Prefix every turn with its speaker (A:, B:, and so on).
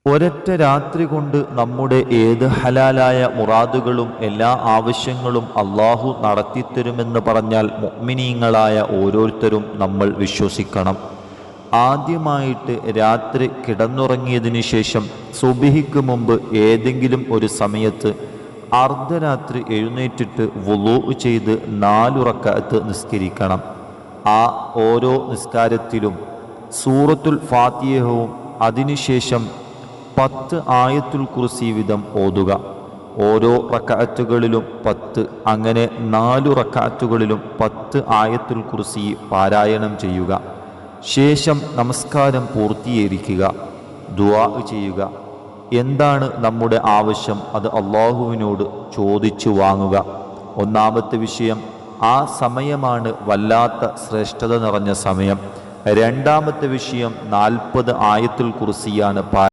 A: ഒരൊറ്റ രാത്രി കൊണ്ട് നമ്മുടെ ഏത് ഹലാലായ മുറാദുകളും എല്ലാ ആവശ്യങ്ങളും അള്ളാഹു നടത്തിത്തരുമെന്ന് പറഞ്ഞാൽ മുഅ്മിനീങ്ങളായ ഓരോരുത്തരും നമ്മൾ വിശ്വസിക്കണം. ആദ്യമായിട്ട് രാത്രി കിടന്നുറങ്ങിയതിന് ശേഷം സുബ്ഹിക്ക് മുമ്പ് ഏതെങ്കിലും ഒരു സമയത്ത് അർദ്ധരാത്രി എഴുന്നേറ്റിട്ട് വുളൂ ചെയ്ത് 4 റക്അത്ത് നിസ്കരിക്കണം. ആ ഓരോ നിസ്കാരത്തിലും സൂറത്തുൽ ഫാത്തിഹയും അതിനുശേഷം 10 ആയത്തുൽ കുർസി വീതം ഓതുക. ഓരോ റക്അത്തുകളിലും 10, അങ്ങനെ 4 റക്അത്തുകളിലും 10 ആയത്തുൽ കുർസി പാരായണം ചെയ്യുക. ശേഷം നമസ്കാരം പൂർത്തീകരിക്കുക, ദുആ ചെയ്യുക. എന്താണ് നമ്മുടെ ആവശ്യം അത് അള്ളാഹുവിനോട് ചോദിച്ചു വാങ്ങുക. ഒന്നാമത്തെ വിഷയം, ആ സമയമാണ് വല്ലാത്ത ശ്രേഷ്ഠത നിറഞ്ഞ സമയം. രണ്ടാമത്തെ വിഷയം 40 ആയത്തുൽ കുർസിയാണ്